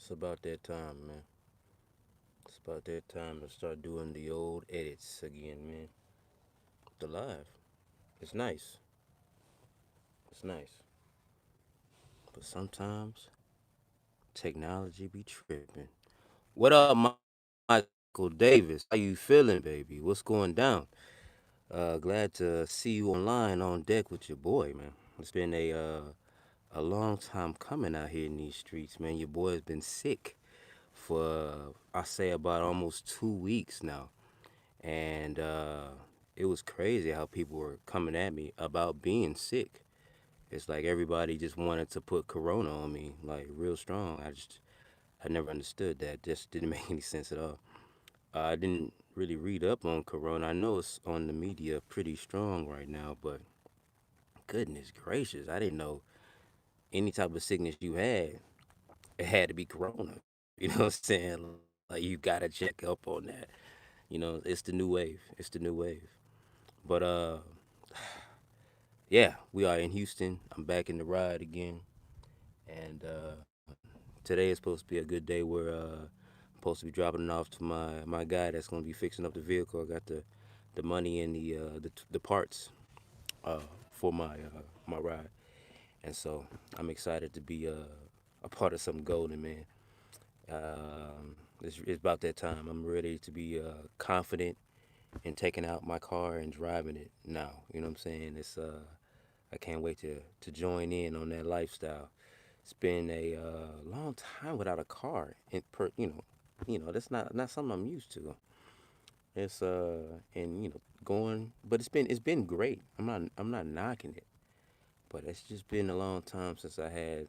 It's about that time, man. It's about that time to start doing the old edits again, man. The live. It's nice. It's nice. But sometimes technology be tripping. What up, Michael Davis? How you feeling, baby? What's going down? Glad to see you online on deck with your boy, man. It's been a long time coming out here in these streets, man. Your boy has been sick for I say about almost 2 weeks now. And it was crazy how people were coming at me about being sick. It's like everybody just wanted to put corona on me, like real strong. I never understood that. Just didn't make any sense at all. I didn't really read up on corona. I know it's on the media pretty strong right now, but goodness gracious, I didn't know any type of sickness you had, it had to be corona. You know what I'm saying? Like you gotta check up on that. It's the new wave. It's the new wave. But yeah, we are in Houston. I'm back in the ride again, and today is supposed to be a good day where I'm supposed to be dropping it off to my guy that's gonna be fixing up the vehicle. I got the money and the parts uh, for my ride, and so I'm excited to be a part of something golden, man. It's about that time. I'm ready to be confident in taking out my car and driving it now. You know what I'm saying? I can't wait to join in on that lifestyle. It's been a long time without a car. That's not something I'm used to. It's and going, but it's been great. I'm not knocking it, but it's just been a long time since I had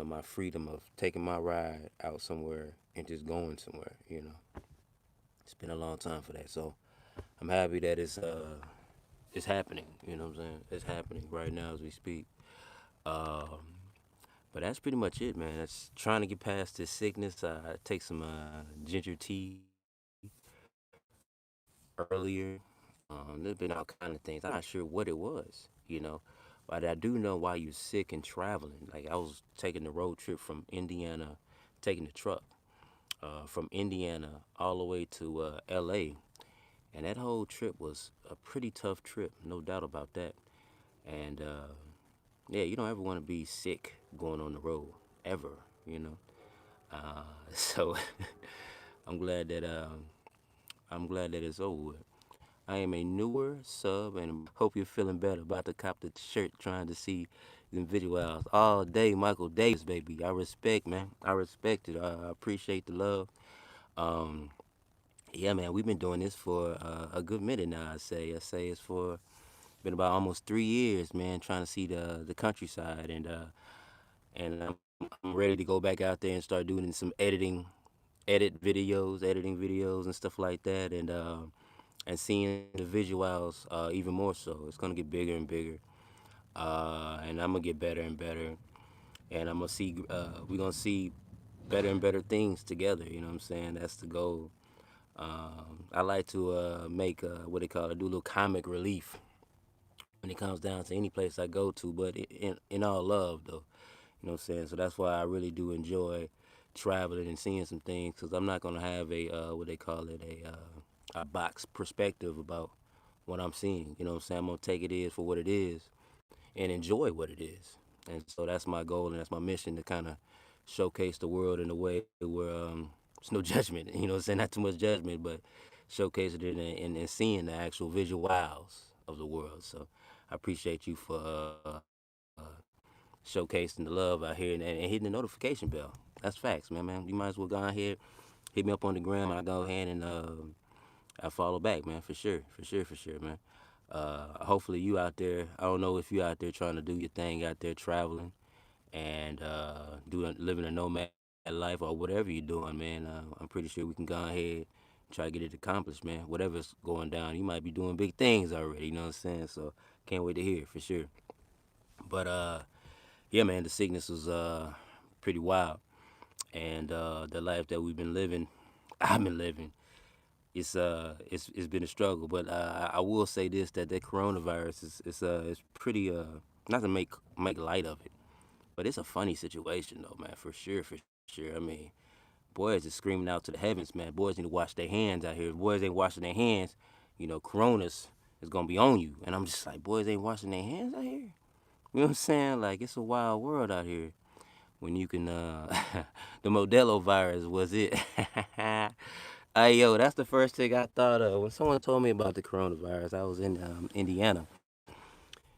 my freedom of taking my ride out somewhere and just going somewhere. It's been a long time for that. So I'm happy that it's happening. You know what I'm saying? It's happening right now as we speak. Um, but that's pretty much it, man. That's trying to get past this sickness. I take some ginger tea earlier. There's been all kind of things. I'm not sure what it was, but I do know why you're sick and traveling. Like I was taking the road trip from Indiana, taking the truck from Indiana all the way to L.A. And that whole trip was a pretty tough trip, no doubt about that. And yeah, you don't ever want to be sick going on the road, ever, you know. So I'm glad that I'm glad that it's over with. I am a newer sub and hope you're feeling better. About to cop the shirt, trying to see them visuals all day. Michael Davis, baby. I respect, man. I respect it. I appreciate the love. Um, yeah, man. We've been doing this for a good minute now. I say it's for been about almost 3 years, man. Trying to see the countryside and I'm ready to go back out there and start doing some editing videos and stuff like that, and seeing the visuals even more so. It's gonna get bigger and bigger, and I'm gonna get better and better, and we're gonna see better and better things together. You know what I'm saying? That's the goal. I like to make what they call it, do a little comic relief when it comes down to any place I go to, but in all love though. You know what I'm saying? So that's why I really do enjoy traveling and seeing some things because I'm not gonna have a what they call it a box perspective about what I'm seeing. You know what I'm saying? I'm gonna take it is for what it is and enjoy what it is. And so that's my goal and that's my mission to kind of showcase the world in a way where it's no judgment. You know what I'm saying? Not too much judgment, but showcase it in seeing the actual visuals of the world. So I appreciate you for showcasing the love out here and hitting the notification bell. That's facts, man. You might as well go out here, hit me up on the gram. I go ahead and I follow back, man, for sure, for sure, for sure, man. Hopefully you out there. I don't know if you out there trying to do your thing out there traveling and living a nomad life or whatever you're doing, man. I'm pretty sure we can go ahead try to get it accomplished, man. Whatever's going down, you might be doing big things already. You know what I'm saying? So can't wait to hear for sure. But yeah, man, the sickness was pretty wild, and the life that we've been living, I've been living. It's been a struggle, but I will say this that coronavirus is pretty not to make light of it, but it's a funny situation though, man, for sure, for sure. year. I mean, boys is screaming out to the heavens, man. Boys need to wash their hands out here. If boys ain't washing their hands, Corona's is gonna be on you. And I'm just like, boys ain't washing their hands out here. You know what I'm saying? Like, it's a wild world out here when you can the Modelo virus was it. Hey yo, that's the first thing I thought of when someone told me about the coronavirus. I was in Indiana,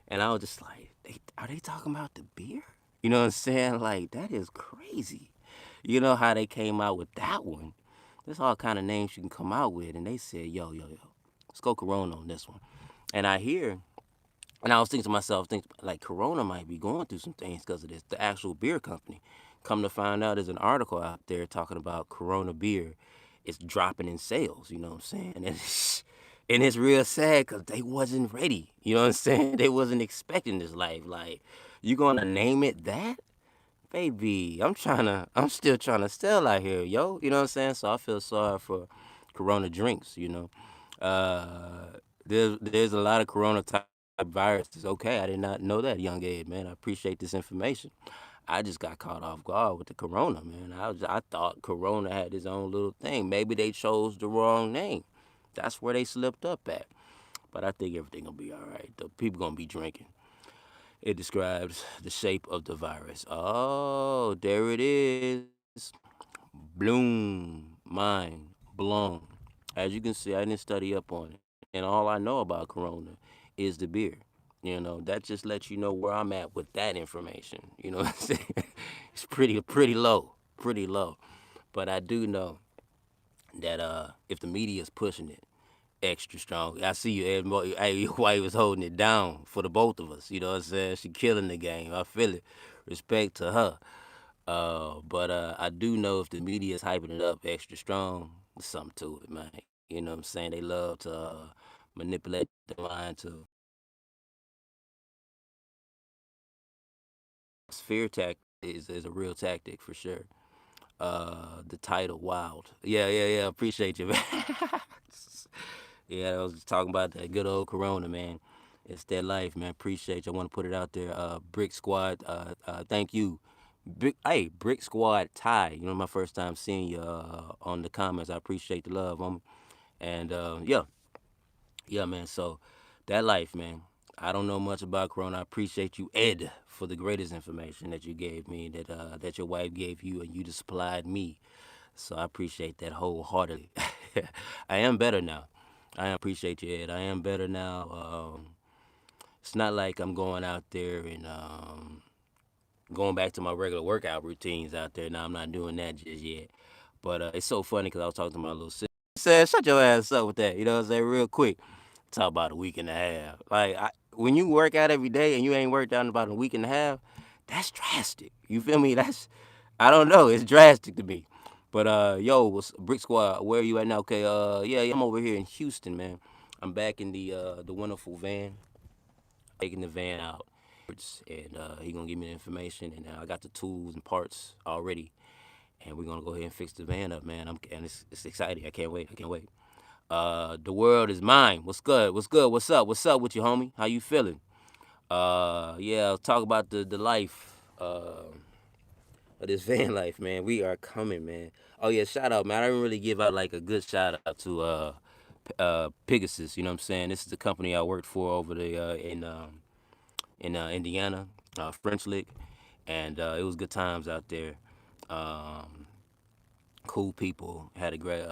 and I was just like, are they talking about the beer? You know what I'm saying? Like, that is crazy. You know how they came out with that one? There's all kind of names you can come out with, and they said, yo, let's go Corona on this one. And I hear, and I was thinking to myself, like Corona might be going through some things because of this. The actual beer company. Come to find out, there's an article out there talking about Corona beer. It's dropping in sales. You know what I'm saying? And it's real sad because they wasn't ready. You know what I'm saying? They wasn't expecting this life. Like, you gonna name it that? Baby, I'm still trying to sell out here, yo. You know what I'm saying? So I feel sorry for Corona drinks, there's a lot of Corona type viruses. Okay, I did not know that, young age, man. I appreciate this information. I just got caught off guard with the Corona, man. I thought Corona had its own little thing. Maybe they chose the wrong name. That's where they slipped up at. But I think everything will be all right. The people gonna be drinking. It describes the shape of the virus. Oh, there it is. Bloom, mind, blown. As you can see, I didn't study up on it. And all I know about Corona is the beer. That just lets you know where I'm at with that information. You know what I'm saying? It's pretty low. Pretty low. But I do know that if the media is pushing it extra strong, I see you, Ed. Hey, why he was holding it down for the both of us. You know what I'm saying? She killing the game. I feel it. Respect to her. But I do know if the media is hyping it up extra strong, there's something to it, man. You know what I'm saying? They love to manipulate the mind to fear tactic is a real tactic for sure. The title Wild. Yeah. Appreciate you, man. Yeah, I was talking about that good old Corona, man. It's that life, man. Appreciate you. I want to put it out there. Brick Squad, thank you. Hey, Brick Squad Ty. My first time seeing you on the comments. I appreciate the love, homie. And yeah, man. So that life, man. I don't know much about Corona. I appreciate you, Ed, for the greatest information that you gave me, that your wife gave you, and you just supplied me. So I appreciate that wholeheartedly. I am better now. I appreciate you, Ed. I am better now. It's not like I'm going out there and going back to my regular workout routines out there. Now I'm not doing that just yet. But it's so funny because I was talking to my little sister. Said, "Shut your ass up with that." You know what I'm saying? Real quick. Talk about a week and a half. Like when you work out every day and you ain't worked out in about a week and a half, that's drastic. You feel me? I don't know. It's drastic to me. But yo, what's Brick Squad? Where are you at now? Okay. Yeah, I'm over here in Houston, man. I'm back in the wonderful van, taking the van out, and he gonna give me the information, and I got the tools and parts already, and we're gonna go ahead and fix the van up, man. And it's exciting. I can't wait. I can't wait. The world is mine. What's good? What's good? What's up? What's up with you, homie? How you feeling? Yeah, talk about the life of this van life, man. We are coming, man. Oh yeah, shout out, man. I didn't really give out like a good shout out to Pegasus. You know what I'm saying? This is the company I worked for over there in Indiana, French Lick, and it was good times out there. Um, cool people. Had a great.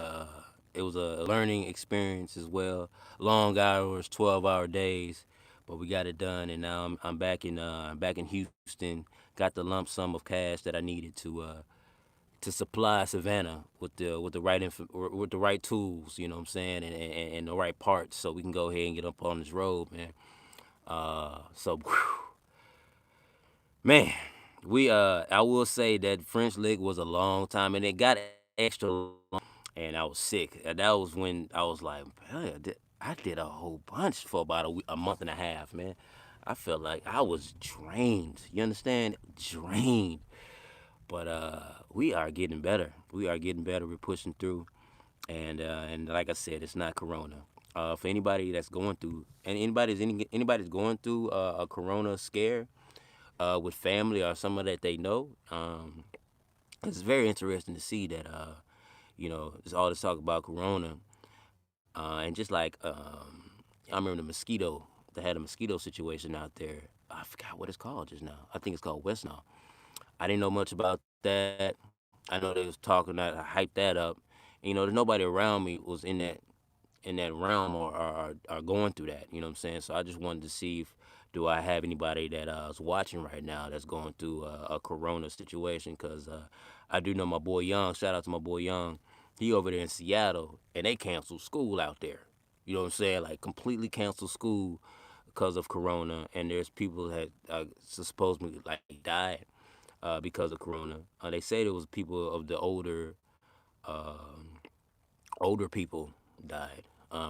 It was a learning experience as well. Long hours, 12-hour days, but we got it done, and now I'm back in Houston. Got the lump sum of cash that I needed to supply Savannah with the right tools. You know what I'm saying, and the right parts, so we can go ahead and get up on this road, man. So, whew, man, I will say that French Lick was a long time, and it got extra long, and I was sick. And that was when I was like, "Hell, I did a whole bunch for about a month and a half, man. I felt like I was drained. You understand? Drained. But we are getting better. We are getting better. We're pushing through, and like I said, it's not Corona. For anybody that's going through, and anybody's going through a Corona scare with family or someone that they know, It's very interesting to see that there's all this talk about corona, and just like I remember the mosquito, they had a mosquito situation out there. I forgot what it's called just now. I think it's called West now. I didn't know much about that. I know they was talking that, I hyped that up. And, there's nobody around me was in that realm, or going through that. You know what I'm saying? So I just wanted to see if do I have anybody that is watching right now that's going through a corona situation, because I do know my boy Young. Shout out to my boy Young. He over there in Seattle, and they canceled school out there. You know what I'm saying? Like completely canceled school because of corona, and there's people that supposedly like died because of corona. They say there was people of the um older people died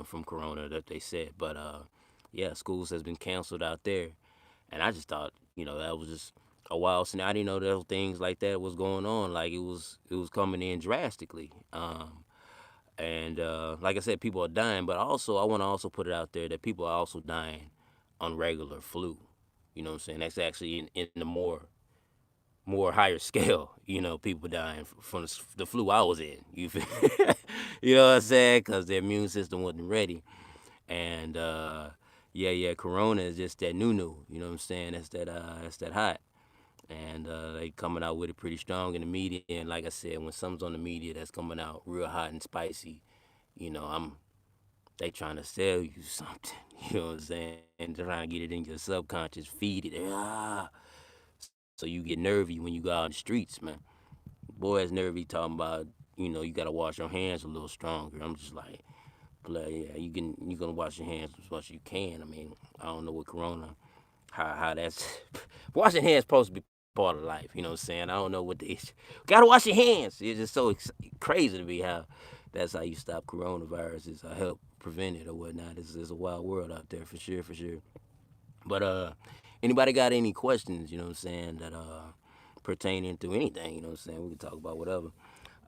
from corona that they said. But yeah, schools has been canceled out there, and I just thought that was just a wild scenario. I didn't know that things like that was going on. Like it was coming in drastically. And like I said, people are dying, but also I want to also put it out there that people are also dying on regular flu. You know what I'm saying? That's actually in the more higher scale, people dying from the flu I was in. You feel? You know what I'm saying? Because their immune system wasn't ready. And yeah, Corona is just that new. You know what I'm saying? That's that hot. And they coming out with it pretty strong in the media. And like I said, when something's on the media that's coming out real hot and spicy, I'm they trying to sell you something. You know what I'm saying? Trying to get it in your subconscious, feed it. So you get nervy when you go out in the streets, man. Boys nervy talking about, you gotta wash your hands a little stronger. I'm just like, play, yeah, you gonna wash your hands as much as you can. I mean, I don't know what corona, how that's washing hands supposed to be part of life. You know what I'm saying? I don't know what the issue. Gotta wash your hands. It's just so crazy to me how that's how you stop coronavirus, is help prevent it or whatnot. It's a wild world out there for sure, for sure. But anybody got any questions? You know what I'm saying, that pertaining to anything? You know what I'm saying? We can talk about whatever.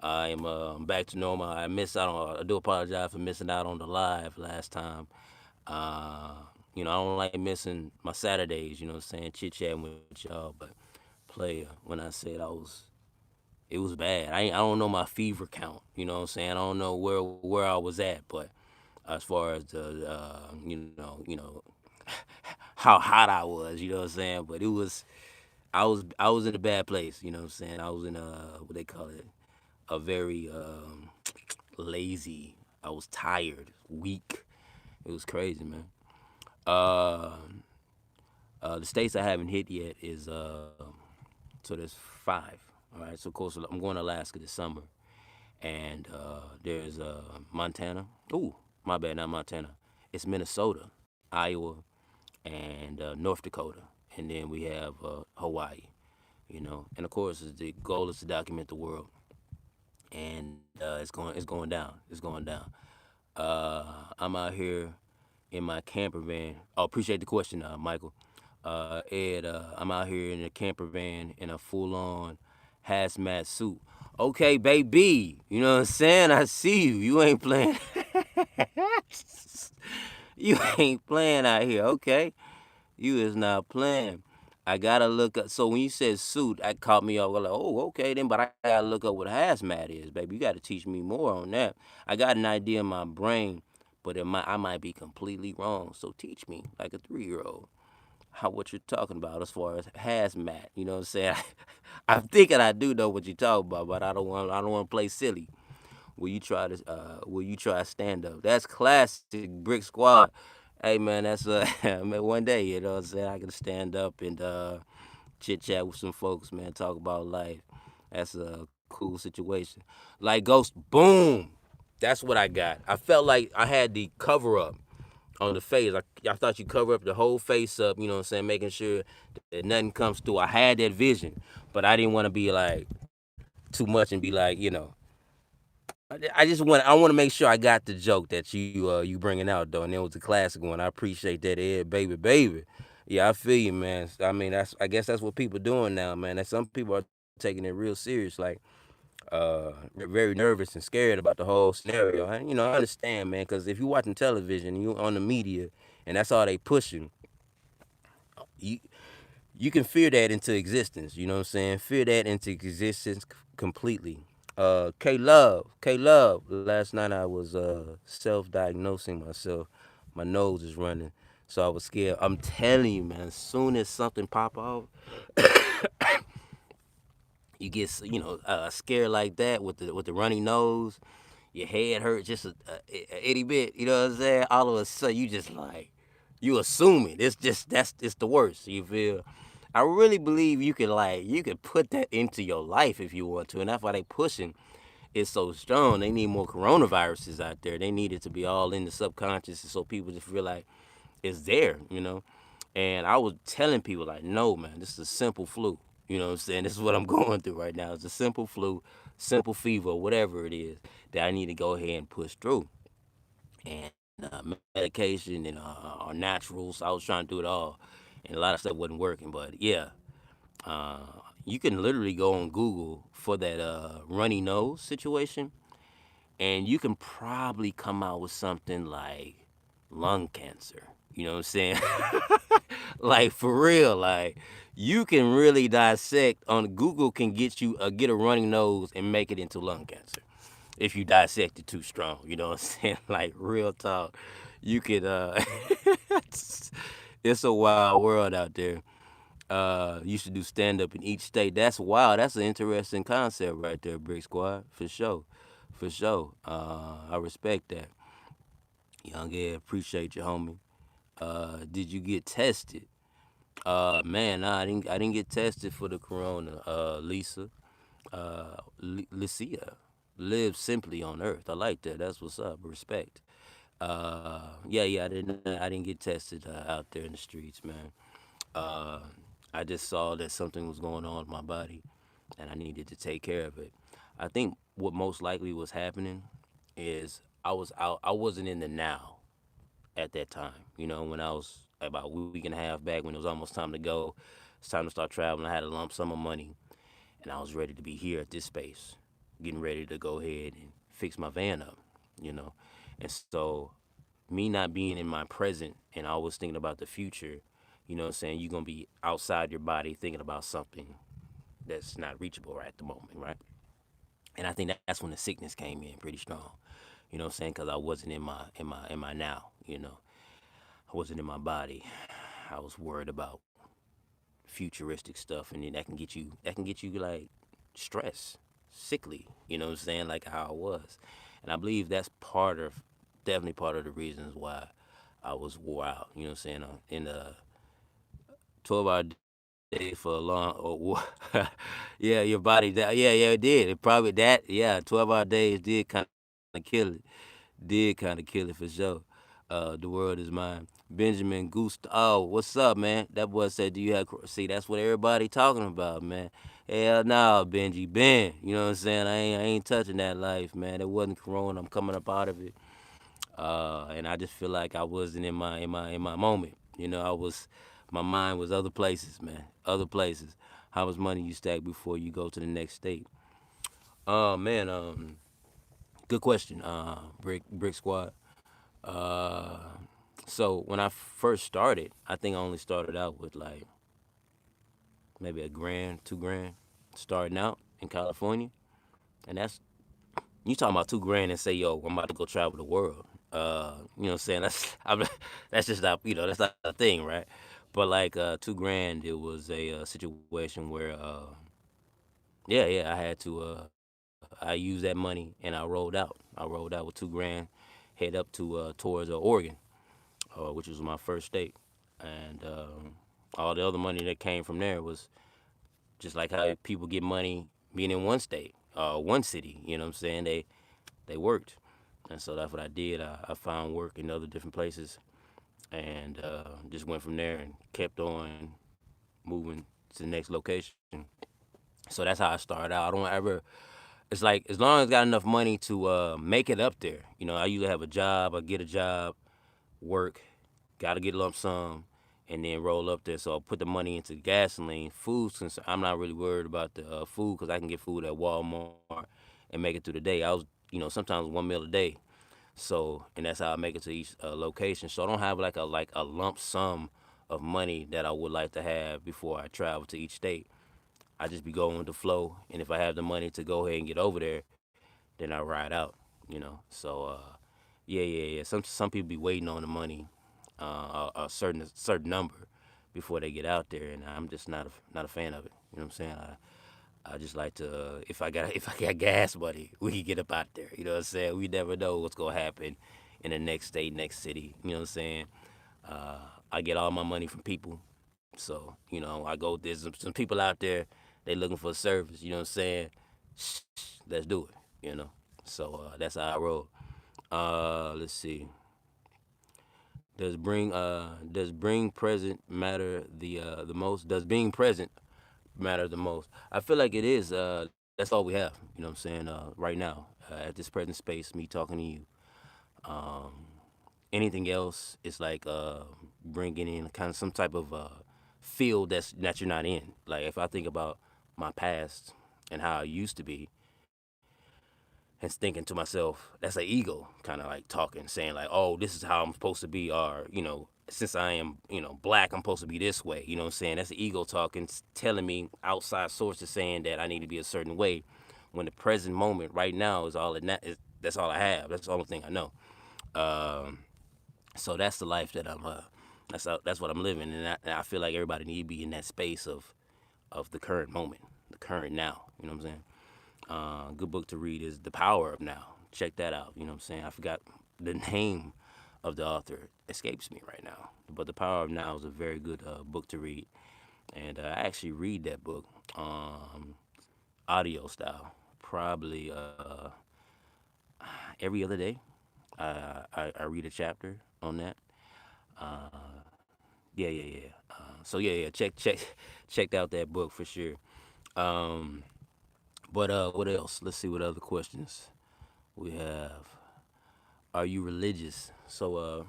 I am back to normal. I missed out on. I do apologize for missing out on the live last time. Uh, I don't like missing my Saturdays. You know what I'm saying? Chit chatting with y'all, but player, when I said it was bad. I don't know my fever count. You know what I'm saying? I don't know where I was at, but as far as the how hot I was. You know what I'm saying? But it was I was in a bad place. You know what I'm saying? I was in what they call it, a very lazy. I was tired, weak. It was crazy, man. Uh, the states I haven't hit yet is so there's 5. All right, so of course I'm going to Alaska this summer, and there's Montana. Ooh, my bad, not Montana. It's Minnesota, Iowa, and North Dakota, and then we have Hawaii. And of course the goal is to document the world, and it's going down. It's going down. I'm out here in my camper van. Oh, appreciate the question, Michael. Ed, I'm out here in a camper van in a full-on hazmat suit. Okay, baby. You know what I'm saying? I see you. You ain't playing. You ain't playing out here. Okay, you is not playing. I gotta look up. So when you said suit, that caught me off. Like, oh, okay then. But I gotta look up what hazmat is, baby. You gotta teach me more on that. I got an idea in my brain, but I might be completely wrong. So teach me, like a 3-year-old, how what you're talking about as far as hazmat. You know what I'm saying? I'm thinking I do know what you're talking about, but I don't want to play silly. Will you try stand up? That's classic Brick Squad. Hey man, that's man, one day, what I'm saying, I can stand up and chit chat with some folks, man, talk about life. That's a cool situation. Like Ghost, boom. That's what I got. I felt like I had the cover up on the face. I thought you cover up the whole face up, you know what I'm saying, making sure that nothing comes through. I had that vision, but I didn't want to be like too much and be like, I want to make sure I got the joke that you bringing out though, and it was a classic one. I appreciate that, Ed, baby, baby. Yeah, I feel you, man. I mean, I guess that's what people doing now, man. That some people are taking it real serious, like very nervous and scared about the whole scenario. I understand, man, because if you're watching television, and you on the media, and that's all they pushing, you you can fear that into existence. You know what I'm saying? Fear that into existence, completely. K Love. Last night I was self-diagnosing myself. My nose is running, so I was scared. I'm telling you, man. As soon as something pop off, you get scared like that with the runny nose. Your head hurt just a itty bit. You know what I'm saying? All of a sudden, you just like you assuming it's the worst. You feel? I really believe you could put that into your life if you want to, and that's why they pushing it so strong. They need more coronaviruses out there. They need it to be all in the subconscious, so people just feel like it's there. And I was telling people like, no, man, this is a simple flu. You know what I'm saying? This is what I'm going through right now. It's a simple flu, simple fever, whatever it is that I need to go ahead and push through. And medication and our naturals. I was trying to do it all, and a lot of stuff wasn't working. But yeah, uh, you can literally go on Google for that runny nose situation, and you can probably come out with something like lung cancer. You know what I'm saying? Like for real, like you can really dissect on Google can get a runny nose and make it into lung cancer if you dissect it too strong. You know what I'm saying? Like real talk, you could. It's a wild world out there. Used to do stand up in each state. That's wild. That's an interesting concept right there, Brick Squad, for sure, for sure. I respect that. Young Ed, appreciate you, homie. Did you get tested? Man, nah, I didn't get tested for the corona. Lisa, Lycia, live simply on Earth. I like that. That's what's up. Respect. Yeah. I didn't get tested out there in the streets, man. Uh, I just saw that something was going on with my body, and I needed to take care of it. I think what most likely was happening is I was out. I wasn't in the now at that time. When I was about a week and a half back, when it was almost time to go, it's time to start traveling. I had a lump sum of money, and I was ready to be here at this space, getting ready to go ahead and fix my van up. You know, and so me not being in my present and always thinking about the future, what I'm saying, you're gonna be outside your body thinking about something that's not reachable right at the moment, right? And I think that's when the sickness came in pretty strong. You know what I'm saying? Because I wasn't in my now. I wasn't in my body. I was worried about futuristic stuff, and then that can get you like stress, sickly. You know what I'm saying? Like how I was, and I believe that's definitely part of the reasons why I was wore out. You know what I'm saying? In the 12-hour day for a long, yeah, your body, yeah, it did. It probably that, yeah, 12-hour days did kind of kill it. Did kind of kill it for sure. The world is mine. Benjamin Goose. Oh, what's up, man? That boy said, "Do you have?" See, that's what everybody talking about, man. Hell no, Benji, Ben. You know what I'm saying? I ain't touching that life, man. It wasn't Corona. I'm coming up out of it, and I just feel like I wasn't in my moment. I was. My mind was other places, man. Other places. How much money you stack before you go to the next state? Man. Good question. Brick Squad. Uh, so when I first started, I think I only started out with like maybe a grand, 2 grand, starting out in California, and that's you talking about 2 grand and say, yo, I'm about to go travel the world. You know what I'm saying? That's just not that's not a thing, right? But like 2 grand, it was a situation where yeah, I had to I used that money and I rolled out. I rolled out with 2 grand, head up to towards Oregon, which was my first state, and all the other money that came from there was just like how people get money being in one state, one city. You know what I'm saying? They worked, and so that's what I did. I found work in other different places, and just went from there and kept on moving to the next location. So that's how I started out. I don't ever. It's like as long as I got enough money to make it up there. I usually have a job. I get a job, work, got to get a lump sum, and then roll up there. So I put the money into gasoline, food. Since I'm not really worried about the food because I can get food at Walmart and make it through the day. Sometimes one meal a day. So, and that's how I make it to each location. So I don't have like a lump sum of money that I would like to have before I travel to each state. I just be going with the flow, and if I have the money to go ahead and get over there, then I ride out. So yeah, yeah, yeah. Some people be waiting on the money, a certain number before they get out there, and I'm just not a fan of it. You know what I'm saying? I just like to if I got if I got gas money, we can get up out there. You know what I'm saying? We never know what's gonna happen in the next state, next city. You know what I'm saying? I get all my money from people, so I go. There's some people out there. They looking for a service. You know what I'm saying? Shh, let's do it. You know. So that's how I roll. Let's see. Does bring present matter the most? Does being present matter the most? I feel like it is. That's all we have. You know what I'm saying? Right now, at this present space, me talking to you. Um, Anything else is like bringing in kind of some type of field that you're not in. Like if I think about my past and how I used to be, and thinking to myself, that's an ego kind of like talking, saying like, oh, this is how I'm supposed to be, or since I am black, I'm supposed to be this way. You know what I'm saying? That's the ego talking, telling me outside sources saying that I need to be a certain way, when the present moment right now is all that's all I have. That's the only thing I know. Um, so that's the life that that's what I'm living, and I feel like everybody need to be in that space of the current moment, the current now. You know what I'm saying? Good book to read is The Power of Now. Check that out. You know what I'm saying? I forgot the name of the author, escapes me right now, but The Power of Now is a very good book to read, and I actually read that book audio style, probably every other day. I read a chapter on that. Uh, yeah, yeah, yeah. So yeah, yeah. Checked out that book for sure. Um, but what else? Let's see what other questions we have. Are you religious? So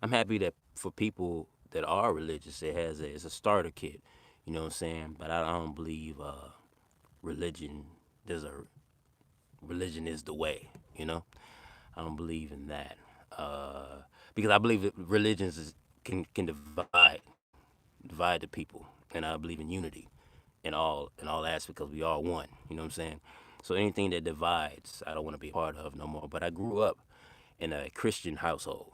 I'm happy that for people that are religious, it's a starter kit. You know what I'm saying? But I don't believe religion. There's a religion is the way. You know, I don't believe in that because I believe that religions can divide the people, and I believe in unity in all aspects because we all one. You know what I'm saying? So anything that divides, I don't want to be a part of no more. But I grew up in a Christian household,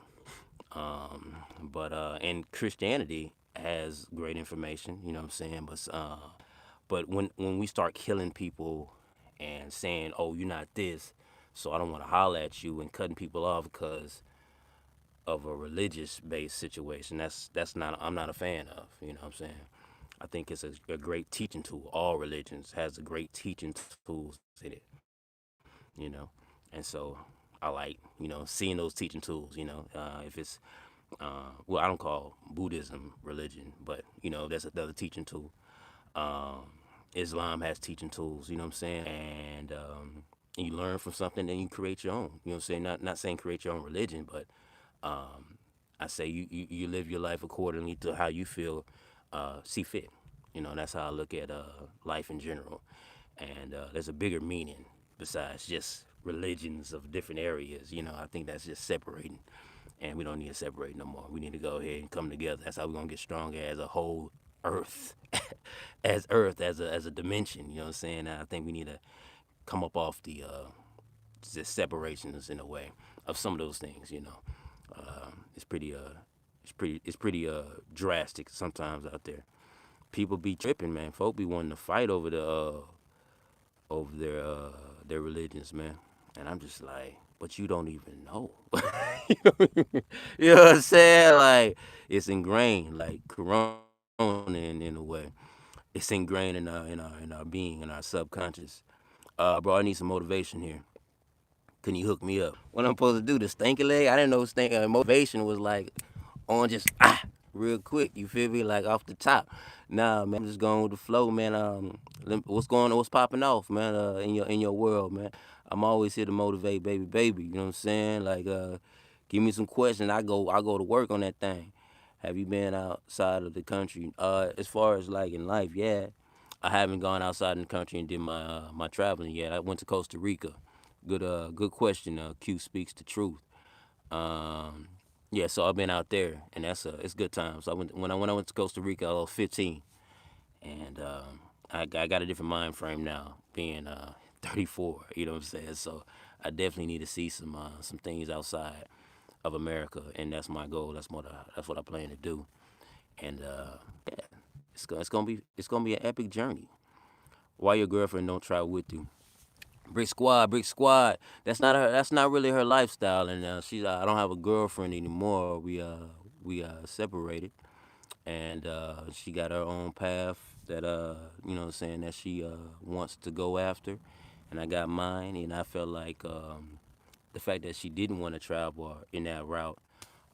but and Christianity has great information. You know what I'm saying? But when we start killing people and saying, "Oh, you're not this," so I don't want to holler at you and cutting people off because of a religious based situation. That's not I'm not a fan of. You know what I'm saying? I think it's a great teaching tool. All religions has a great teaching tools in it, you know, and so I like seeing those teaching tools. If it's well, I don't call Buddhism religion, but that's another teaching tool. Um, Islam has teaching tools. You know what I'm saying? And you learn from something, then you create your own. You know what I'm saying? Not saying create your own religion, but um, I say you live your life accordingly to how you feel, see fit. That's how I look at life in general. And there's a bigger meaning besides just religions of different areas. I think that's just separating. And we don't need to separate no more. We need to go ahead and come together. That's how we're gonna get stronger as a whole Earth, as a dimension. You know what I'm saying? I think we need to come up off the separations in a way of some of those things. It's pretty drastic sometimes out there. People be tripping, man. Folk be wanting to fight over their religions, man. And I'm just like, but you don't even know. You know what I'm saying? Like it's ingrained, like Corona in a way. It's ingrained in our being, in our subconscious. Bro, I need some motivation here. Can you hook me up? What I'm supposed to do? The stanky leg? I didn't know motivation was like on just real quick. You feel me? Like off the top. Nah, man. I'm just going with the flow, man. What's going on? What's popping off, man? In your world, man. I'm always here to motivate, baby, baby. You know what I'm saying? Like, give me some questions. I go to work on that thing. Have you been outside of the country? As far as like in life, yeah. I haven't gone outside in the country and did my traveling yet. I went to Costa Rica. Good question. Q speaks the truth. Um, yeah, so I've been out there, and it's good times. So when I went to Costa Rica, I was 15, and I got a different mind frame now, being 34. You know what I'm saying? So I definitely need to see some things outside of America, and that's my goal. That's what I plan to do. And yeah, it's gonna be an epic journey. Why your girlfriend don't try with you? Brick squad, brick squad. That's not really her lifestyle, and I don't have a girlfriend anymore. We separated, and she got her own path that you know what I'm saying, that she wants to go after, and I got mine, and I felt like the fact that she didn't want to travel in that route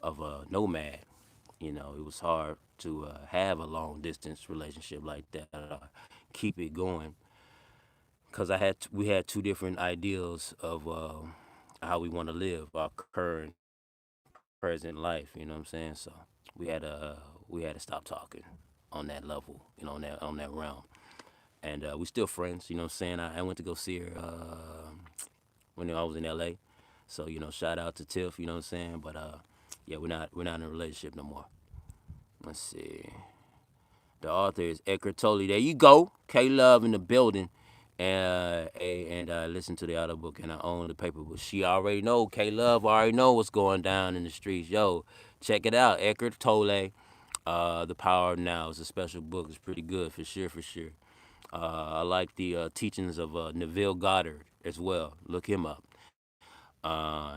of a nomad, you know, it was hard to have a long distance relationship like that, keep it going, because we had two different ideals of how we want to live our current present life. You know what I'm saying? So we had to we had to stop talking on that level, you know, on that realm, and we still friends. You know what I'm saying? I went to go see her when I was in L.A. So you know, shout out to Tiff. You know what I'm saying? But yeah, we're not in a relationship no more. Let's see. The author is Eckhart Tolle. There you go. K Love in the building. And I listened to the audiobook and I own the paper. But she already know. K Love already know what's going down in the streets. Yo, check it out. Eckhart Tolle. The Power of Now is a special book. It's pretty good for sure, for sure. I like the teachings of Neville Goddard as well. Look him up.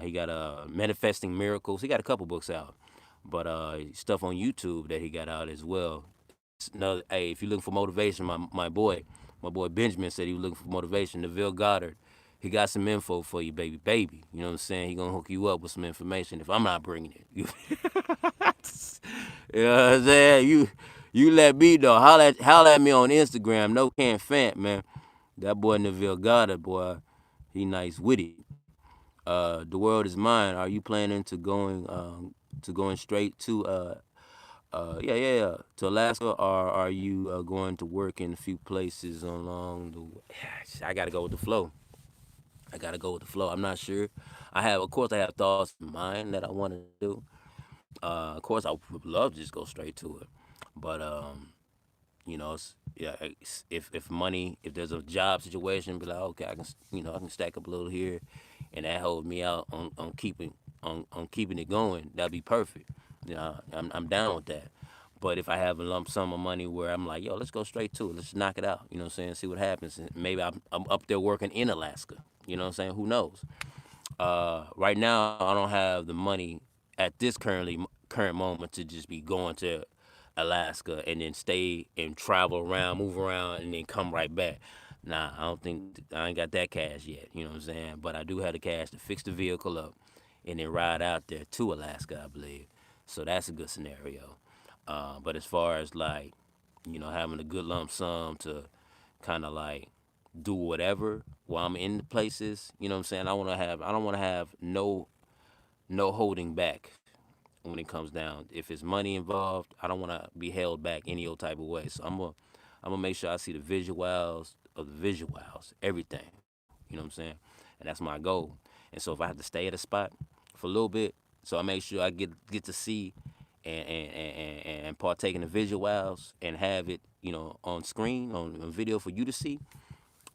He got Manifesting Miracles. He got a couple books out, but stuff on YouTube that he got out as well. Another, hey, if you're looking for motivation, my boy Benjamin said he was looking for motivation. Neville Goddard, he got some info for you, baby. You know what I'm saying? He gonna hook you up with some information if I'm not bringing it. You know what I'm saying? You let me know. Holla at me on Instagram. No can fant, man. That boy Neville Goddard, boy, he nice with it. The world is mine. Are you planning to going straight to yeah, to Alaska, or are you going to work in a few places along the way? I gotta go with the flow. I gotta go with the flow. I'm not sure. Of course, I have thoughts in mind that I want to do. Of course, I would love to just go straight to it, but you know, yeah, if there's a job situation, be like, okay, I can stack up a little here, and that holds me out on keeping it going. That'd be perfect. You know, I'm down with that. But if I have a lump sum of money where I'm like, yo, let's go straight to it, let's knock it out. You know what I'm saying? See what happens. And maybe I'm up there working in Alaska. You know what I'm saying? Who knows? Right now, I don't have the money at this current moment to just be going to Alaska and then stay and travel around, move around, and then come right back. Nah, I don't think I ain't got that cash yet. You know what I'm saying? But I do have the cash to fix the vehicle up and then ride out there to Alaska, I believe. So that's a good scenario. But as far as like, you know, having a good lump sum to kind of like do whatever while I'm in the places, you know what I'm saying? I don't want to have no holding back when it comes down. If it's money involved, I don't want to be held back any old type of way. So I'm gonna make sure I see the visuals of the visuals, everything. You know what I'm saying? And that's my goal. And so if I have to stay at a spot for a little bit, so I make sure I get to see and partake in the visuals and have it, you know, on screen on video for you to see.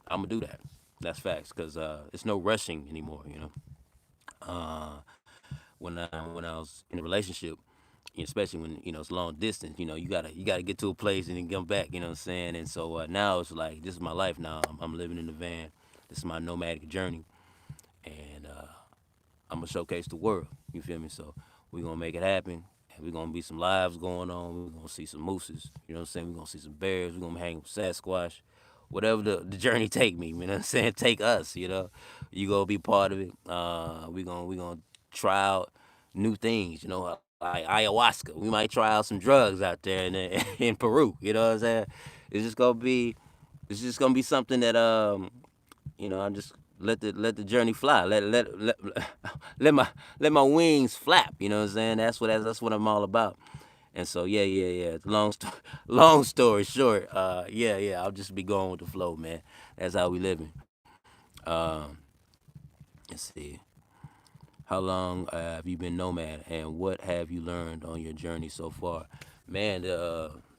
I'm gonna do that. That's facts, cause it's no rushing anymore. You know, uh, when I was in a relationship, especially when you know it's long distance, you know, you gotta get to a place and then come back. You know what I'm saying? And so now it's like this is my life now. I'm living in the van. This is my nomadic journey, and I'm gonna showcase the world. You feel me? So we gonna make it happen. And we're gonna be some lives going on. We're gonna see some mooses. You know what I'm saying? We're gonna see some bears. We're gonna hang with Sasquatch. Whatever the journey take me, you know what I'm saying? Take us, you know. You gonna be part of it. We gonna try out new things, you know, like ayahuasca. We might try out some drugs out there in Peru, you know what I'm saying? It's just gonna be it's just gonna be something that you know, I just let the journey fly. Let my wings flap. You know what I'm saying? That's what I'm all about. And so yeah. Long story short, yeah. I'll just be going with the flow, man. That's how we living. Um, let's see. How long have you been nomad, and what have you learned on your journey so far? Man,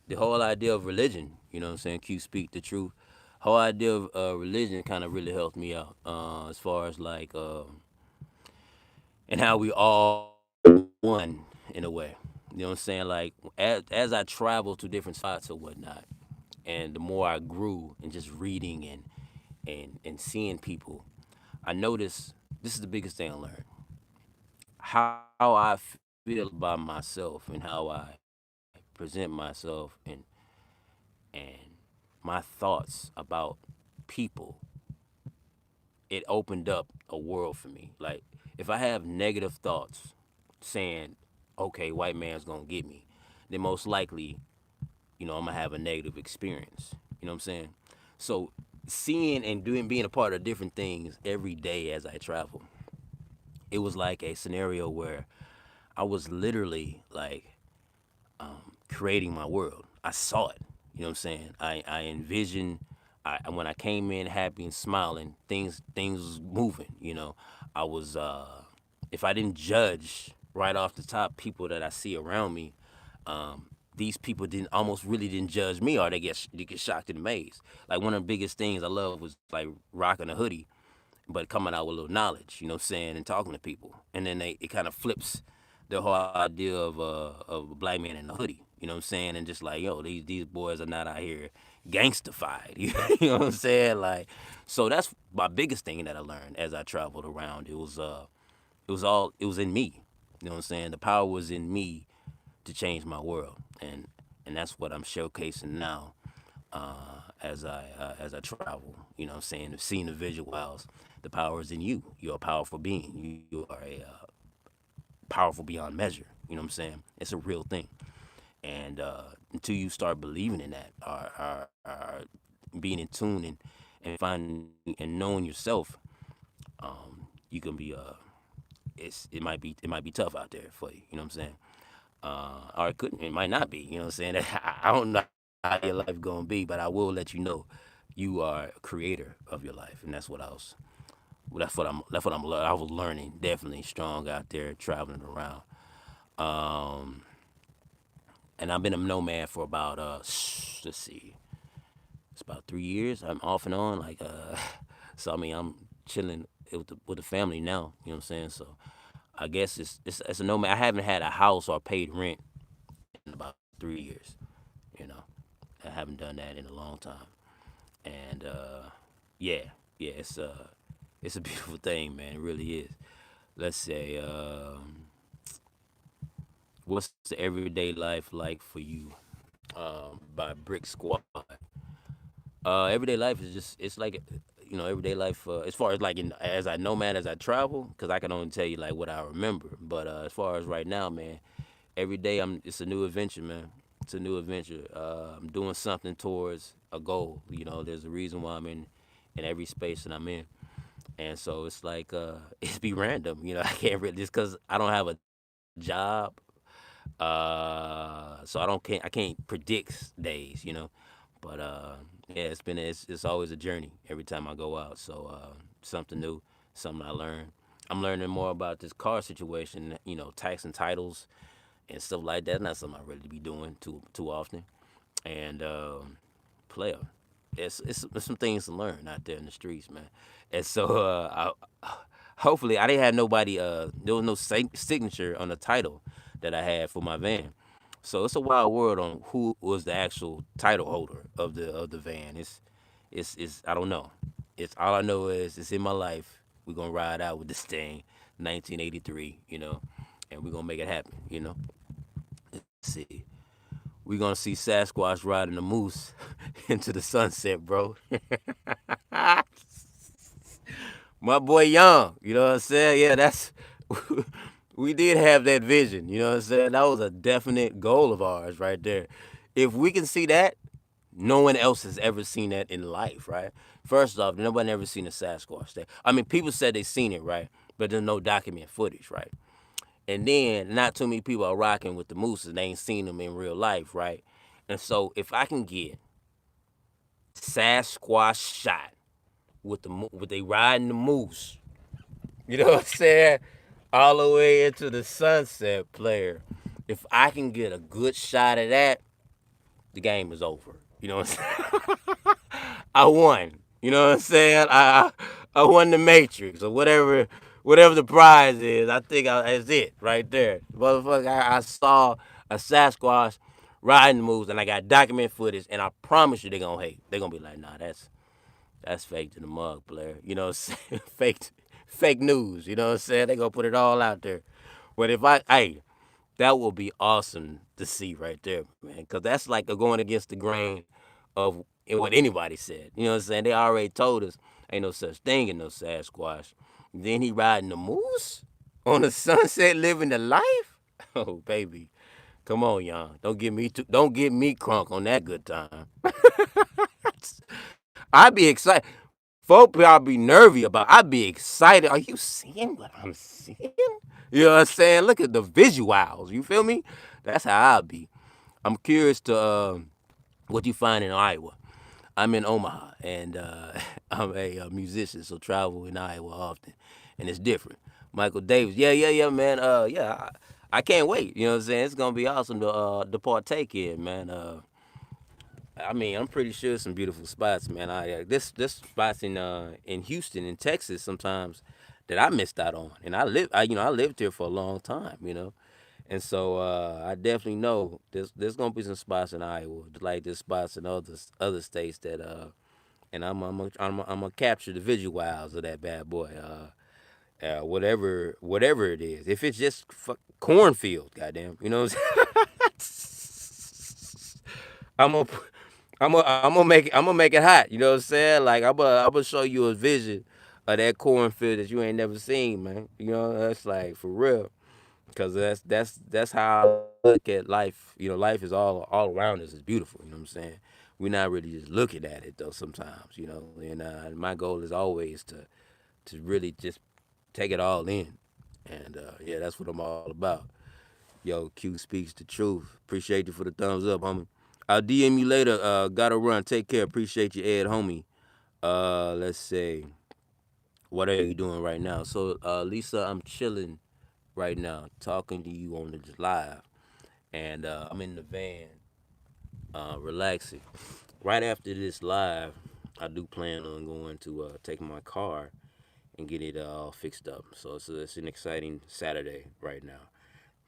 the whole idea of religion, you know what I'm saying? Q speak the truth. Whole idea of religion kind of really helped me out as far as like and how we all one in a way. You know what I'm saying? Like as I travel to different spots or whatnot, and the more I grew and just reading and seeing people, I noticed this is the biggest thing I learned: how I feel about myself and how I present myself and my thoughts about people. It opened up a world for me. Like if I have negative thoughts saying, okay, white man's gonna get me, then most likely, I'm gonna have a negative experience. You know what I'm saying? So seeing and doing being a part of different things every day as I travel, it was like a scenario where I was literally like creating my world. I saw it. You know what I'm saying? I envisioned. When I came in happy and smiling, things was moving. I was if I didn't judge right off the top people that I see around me, these people didn't almost really didn't judge me, or they get shocked and amazed. Like one of the biggest things I love was like rocking a hoodie, but coming out with a little knowledge, you know what I'm saying, and talking to people. And then it kind of flips the whole idea of a black man in a hoodie, you know what I'm saying, and just like, yo, these boys are not out here gangstified. You know what I'm saying? Like, so that's my biggest thing that I learned as I traveled around. It was in me. You know what I'm saying? The power was in me to change my world. And that's what I'm showcasing now as I travel. You know what I'm saying? Seeing the visuals, the power is in you. You're a powerful being. You are a powerful beyond measure. You know what I'm saying? It's a real thing. And until you start believing in that, or being in tune and finding and knowing yourself, you can be it might be tough out there for you. You know what I'm saying? Or it might not be. You know what I'm saying? I don't know how your life gonna be, but I will let you know you are a creator of your life, and that's what I was. Well, I was learning. Definitely strong out there traveling around. Um, and I've been a nomad for about let's see, it's about 3 years. I'm off and on, like so I mean I'm chilling with the family now. You know what I'm saying? So I guess it's a nomad. I haven't had a house or paid rent in about 3 years. You know, I haven't done that in a long time, and yeah, yeah, it's a beautiful thing, man. It really is. Let's say, what's the everyday life like for you? By Brick Squad. Everyday life is just it's like everyday life as far as like as I nomad as I travel, because I can only tell you like what I remember. But as far as right now, man, every day it's a new adventure, man. It's a new adventure. I'm doing something towards a goal. There's a reason why I'm in every space that I'm in. And so it's like it's be random. I can't really just because I don't have a job. So I can't predict days. But yeah, it's always a journey every time I go out. So something new, something I learn. I'm learning more about this car situation. Tax and titles and stuff like that. Not something I really be doing too often. And player, it's some things to learn out there in the streets, man. And so hopefully I didn't have nobody. There was no signature on the title that I had for my van. So it's a wild world on who was the actual title holder of the van. It's I don't know. It's all I know is it's in my life. We're gonna ride out with this thing, 1983. And we're gonna make it happen. Let's see. We're gonna see Sasquatch riding a moose into the sunset, bro. My boy Young, you know what I'm saying? Yeah, that's we did have that vision, you know what I'm saying? That was a definite goal of ours right there. If we can see that, no one else has ever seen that in life, right? First off, nobody ever seen a Sasquatch there. I mean, people said they seen it, right? But there's no document footage, right? And then not too many people are rocking with the mooses. They ain't seen them in real life, right? And so if I can get Sasquatch shot with they riding the moose, you know what I'm saying? All the way into the sunset, player. If I can get a good shot of that, the game is over. You know what I'm saying? I won. You know what I'm saying? I won the Matrix or whatever the prize is. I think that's it right there. Motherfucker, I saw a Sasquatch riding the moves, and I got document footage, and I promise you they're gonna hate. They're gonna be like, nah, that's fake to the mug, player. You know what I'm saying? Fake news. You know what I'm saying? They gonna put it all out there. But if hey, that will be awesome to see right there, man. Because that's like a going against the grain of what anybody said. You know what I'm saying? They already told us ain't no such thing in no Sasquatch. Then he riding the moose on the sunset, living the life. Oh baby, come on, y'all. Don't get me crunk on that good time. I'd be excited. Folk probably be nervy about. I'd be excited. Are you seeing what I'm seeing? You know what I'm saying? Look at the visuals. You feel me? That's how I'd be. I'm curious to what you find in Iowa. I'm in Omaha, and I'm a musician, so travel in Iowa often, and it's different. Michael Davis, yeah, man. Yeah, I can't wait. You know what I'm saying? It's gonna be awesome to partake in, man. I mean, I'm pretty sure some beautiful spots, man. This spots in Houston, in Texas, sometimes that I missed out on, and I lived here for a long time, and so I definitely know there's gonna be some spots in Iowa, like there's spots in other states that and I'm gonna capture the visuals of that bad boy, whatever it is. If it's just cornfield, goddamn, you know what I'm saying? I'm gonna I'm gonna make it hot. You know what I'm saying? Like I'm gonna show you a vision of that cornfield that you ain't never seen, man. You know that's like for real. Cause that's how I look at life. Life is all around us. It's beautiful. You know what I'm saying? We're not really just looking at it though. Sometimes, and my goal is always to really just take it all in. And yeah, that's what I'm all about. Yo, Q speaks the truth. Appreciate you for the thumbs up, homie. I'll DM you later. Gotta run. Take care. Appreciate you, Ed, homie. Let's say, what are you doing right now? So, Lisa, I'm chilling right now, talking to you on the live, and I'm in the van, relaxing. Right after this live, I do plan on going to take my car and get it all fixed up. So it's an exciting Saturday right now,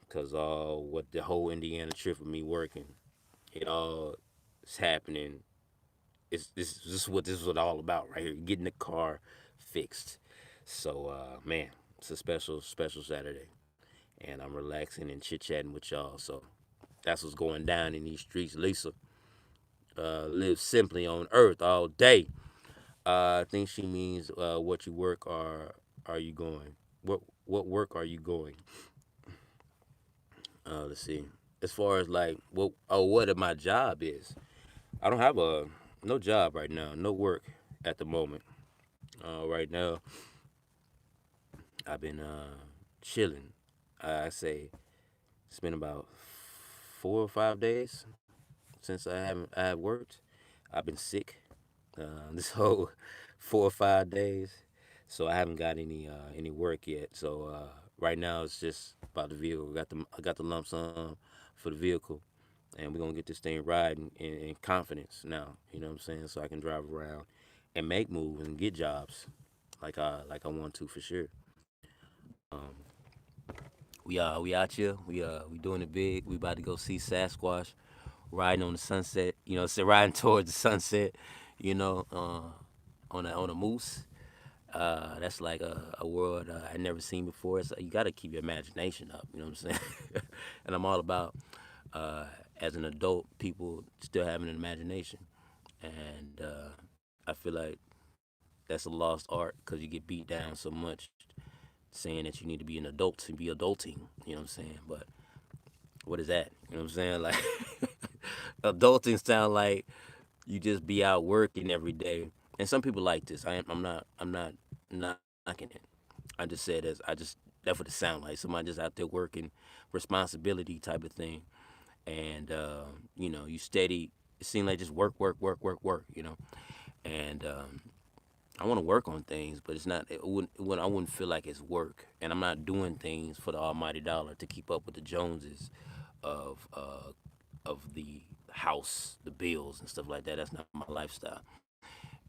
cause what the whole Indiana trip of me working, it all is happening. This is what all about right here. Getting the car fixed. So man, it's a special Saturday, and I'm relaxing and chit chatting with y'all. So that's what's going down in these streets. Lisa lives simply on Earth all day. I think she means what you work are you going? What work are you going? Let's see. As far as like what my job is, I don't have a no job right now, no work at the moment. Right now, I've been chilling. I say it's been about 4 or 5 days since I have worked. I've been sick this whole 4 or 5 days, so I haven't got any work yet. So right now it's just about the vehicle. I got the lump sum for the vehicle, and we're gonna get this thing riding in confidence now. You know what I'm saying? So I can drive around and make moves and get jobs like I want to for sure. Um, we out here. We doing it big. We about to go see Sasquatch riding on the sunset. Riding towards the sunset. You know, on a moose. That's like a world I never seen before. So you got to keep your imagination up. You know what I'm saying? And I'm all about as an adult, people still having an imagination, and I feel like that's a lost art because you get beat down so much saying that you need to be an adult to be adulting. You know what I'm saying? But what is that? You know what I'm saying? Like adulting sound like you just be out working every day. And some people like this. I'm not knocking it. I just said that's what it sound like. Somebody just out there working responsibility type of thing. And you steady it seems like just work, And I want to work on things, but it's not. I wouldn't feel like it's work, and I'm not doing things for the almighty dollar to keep up with the Joneses of the house, the bills and stuff like that. That's not my lifestyle.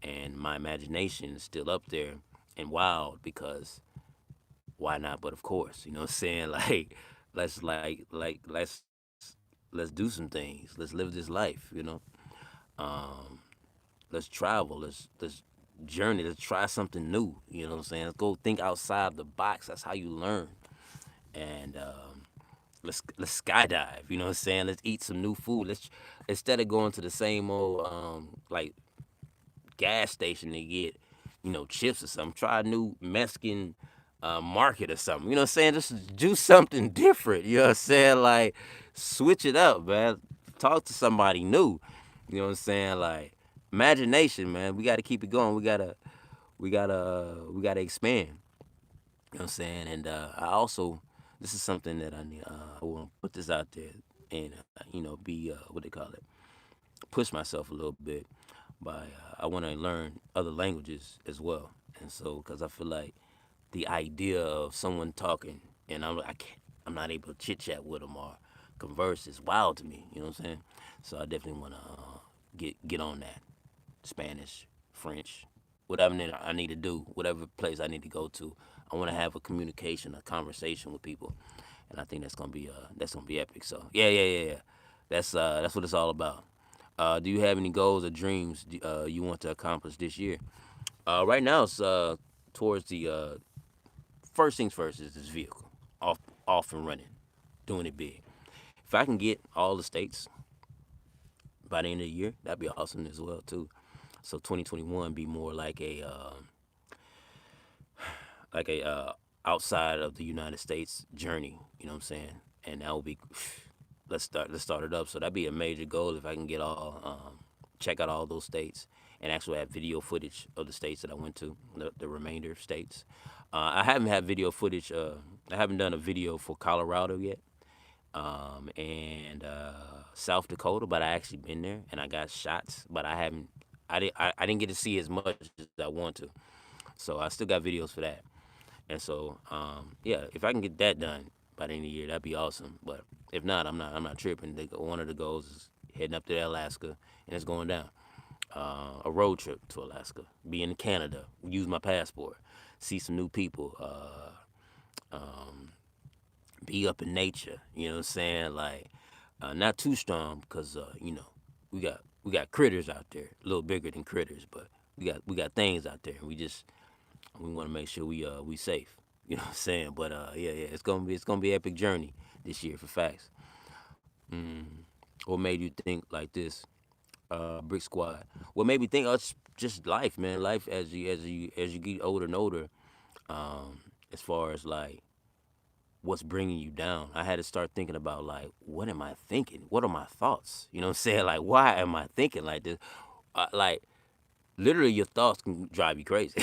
And my imagination is still up there and wild because why not? But of course, you know what I'm saying? Let's let's do some things. Let's live this life, you know. Um, let's travel. Let's journey. Let's try something new. You know what I'm saying? Let's go think outside the box. That's how you learn. And let's skydive. You know what I'm saying? Let's eat some new food. Let's instead of going to the same old like gas station to get, you know, chips or something. Try a new Mexican market or something. You know what I'm saying? Just do something different. You know what I'm saying? Like switch it up, man. Talk to somebody new. You know what I'm saying? Like imagination, man. We got to keep it going. We gotta expand. You know what I'm saying? And I also, this is something that I need. I want to put this out there and you know, be what they call it, push myself a little bit by I want to learn other languages as well. And so, because I feel like the idea of someone talking and I can't, I'm not able to chit chat with them or converse is wild to me. You know what I'm saying? So I definitely want to get on that. Spanish, French, whatever I need to do, whatever place I need to go to. I want to have a communication, a conversation with people, and I think that's gonna be epic. So yeah. That's what it's all about. Do you have any goals or dreams you want to accomplish this year? Right now, it's towards the first things first is this vehicle off and running, doing it big. If I can get all the states by the end of the year, that'd be awesome as well too. So 2021 be more like a outside of the United States journey. You know what I'm saying? And that will be let's start it up. So that'd be a major goal if I can get all check out all those states and actually have video footage of the states that I went to, the remainder of states. I haven't had video footage. I haven't done a video for Colorado yet, and South Dakota, but I actually been there and I got shots, but I haven't. I didn't get to see as much as I want to, so I still got videos for that. And so, yeah, if I can get that done by the end of the year, that'd be awesome. But if not, I'm not tripping. One of the goals is heading up to Alaska, and it's going down. A road trip to Alaska, be in Canada, use my passport, see some new people, be up in nature. You know what I'm saying? Like, not too strong because you know we got critters out there, a little bigger than critters, but we got things out there. We want to make sure we safe. You know what I'm saying? But yeah, it's gonna be an epic journey this year for facts. Mm. What made you think like this, Brick Squad? What made me think? Oh, it's just life, man. Life as you get older and older. As far as like what's bringing you down, I had to start thinking about like what am I thinking? What are my thoughts? You know what I'm saying? Like why am I thinking like this? Like literally your thoughts can drive you crazy.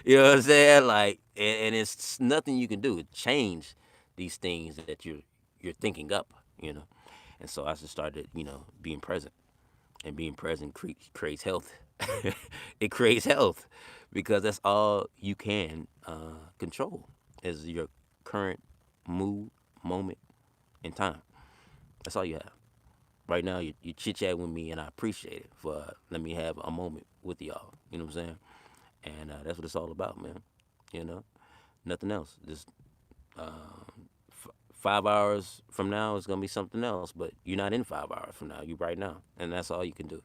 You know what I'm saying? Like, and it's nothing you can do to change these things that you're thinking up. You know, and so I just started, being present, and being present creates health. It creates health because that's all you can control is your current mood, moment, and time. That's all you have. Right now, you chit chat with me, and I appreciate it for letting me have a moment with y'all. You know what I'm saying? And that's what it's all about, man. You know, nothing else. Just 5 hours from now is gonna be something else, but you're not in 5 hours from now. You right now, and that's all you can do.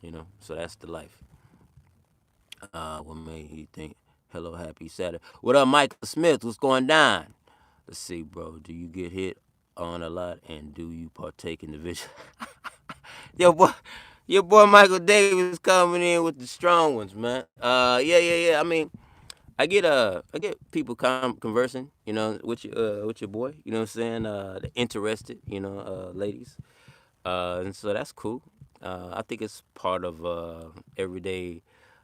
You know, so that's the life. What made you think? Hello, happy Saturday. What up, Michael Smith? What's going down? Let's see, bro. Do you get hit on a lot, and do you partake in the vision? Yo, boy, your boy Michael Davis coming in with the strong ones, man. Yeah. I mean, I get people conversing, with your boy. You know what I'm saying? They're interested, ladies. And so that's cool. I think it's part of everyday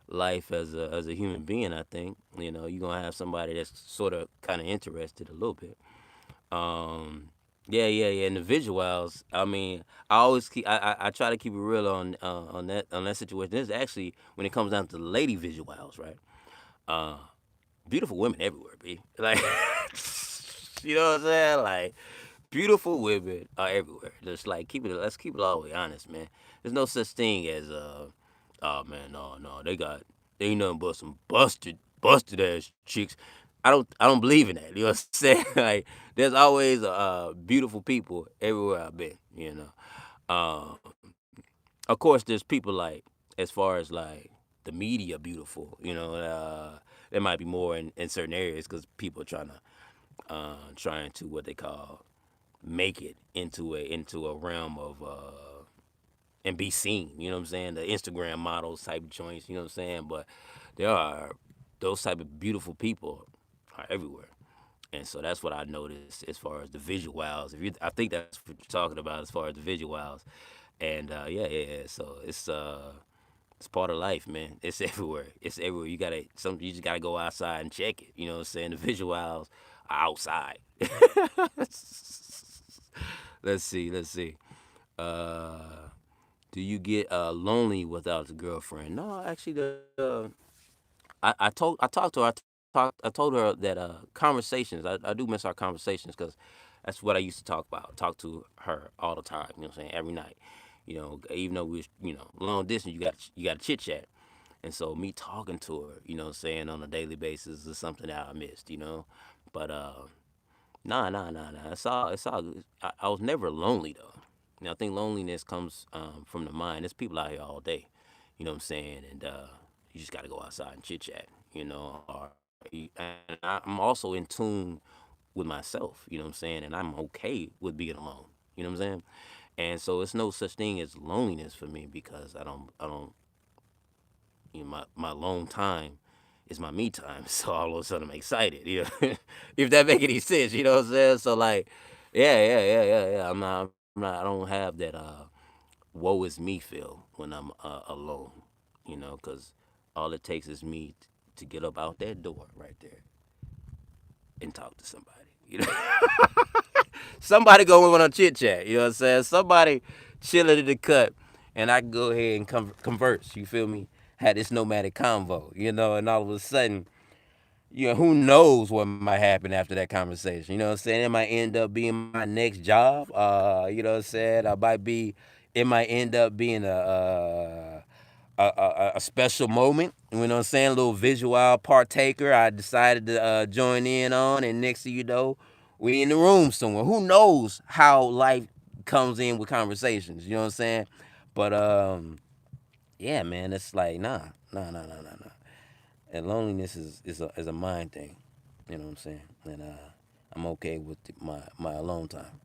life as a human being. I think you're gonna have somebody that's sort of kind of interested a little bit. Yeah. And the visuals. I mean, I always I try to keep it real on that situation. This is actually when it comes down to the lady visuals, right? Uh, Beautiful women everywhere, b. Like, you know what I'm saying? Like Beautiful women are everywhere. Just like keep it. Let's keep it all the way honest, man. There's no such thing as oh man, no, they ain't nothing but some busted ass chicks. I don't believe in that. You know what I'm saying? Like there's always beautiful people everywhere I've been. Of course, there's people like as far as like the media beautiful. There might be more in certain areas because people are trying to what they call make it into a realm of and be seen. You know what I'm saying? The Instagram models type joints. You know what I'm saying? But there are those type of beautiful people are everywhere, and so that's what I noticed as far as the visuals. I think that's what you're talking about as far as the visuals, and yeah. So it's part of life, man. It's everywhere. It's everywhere. You just gotta go outside and check it. You know what I'm saying? The visuals are outside. Let's see. Uh, do you get lonely without a girlfriend? No, actually, I talked to her. I told her that conversations. I do miss our conversations because that's what I used to talk about. Talk to her all the time. You know what I'm saying? Every night. Even though we was long distance, you got to chit chat. And so me talking to her, what I'm saying, on a daily basis is something that I missed. But nah. It's all. I was never lonely though. I think loneliness comes from the mind. There's people out here all day. You know what I'm saying? And you just got to go outside and chit chat. And I'm also in tune with myself. You know what I'm saying? And I'm okay with being alone. You know what I'm saying? And so it's no such thing as loneliness for me because I don't my alone time is my me time. So all of a sudden I'm excited. If that make any sense, you know what I'm saying? So like, yeah. I don't have that woe is me feel when I'm alone. Because all it takes is me to get up out that door right there and talk to somebody. Somebody go in on a chit chat. You know what I'm saying? Somebody chilling in the cut, and I can go ahead and converse. You feel me? Had this nomadic convo. And all of a sudden, who knows what might happen after that conversation? You know what I'm saying? It might end up being my next job. You know what I'm saying? It might end up being a special moment. You know what I'm saying? A little visual partaker. I decided to join in on, and next thing you know, we in the room somewhere. Who knows how life comes in with conversations? You know what I'm saying? But yeah, man, it's like nah. And loneliness is a mind thing. You know what I'm saying? And I'm okay with my alone time.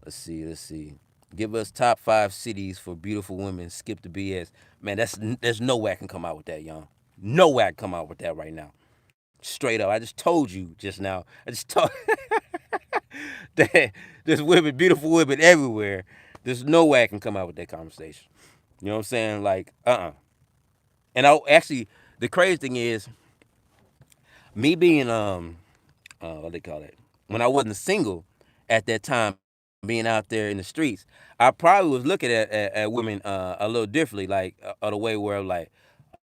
Let's see. Give us top 5 cities for beautiful women. Skip the BS. Man, there's no way I can come out with that, young. No way I can come out with that right now. Straight up. I just told you just now. I just told that there's women, beautiful women everywhere. There's no way I can come out with that conversation. You know what I'm saying? Like, And actually, the crazy thing is, me being what they call it, when I wasn't single at that time, being out there in the streets, I probably was looking at women a little differently, like the way where I'm like,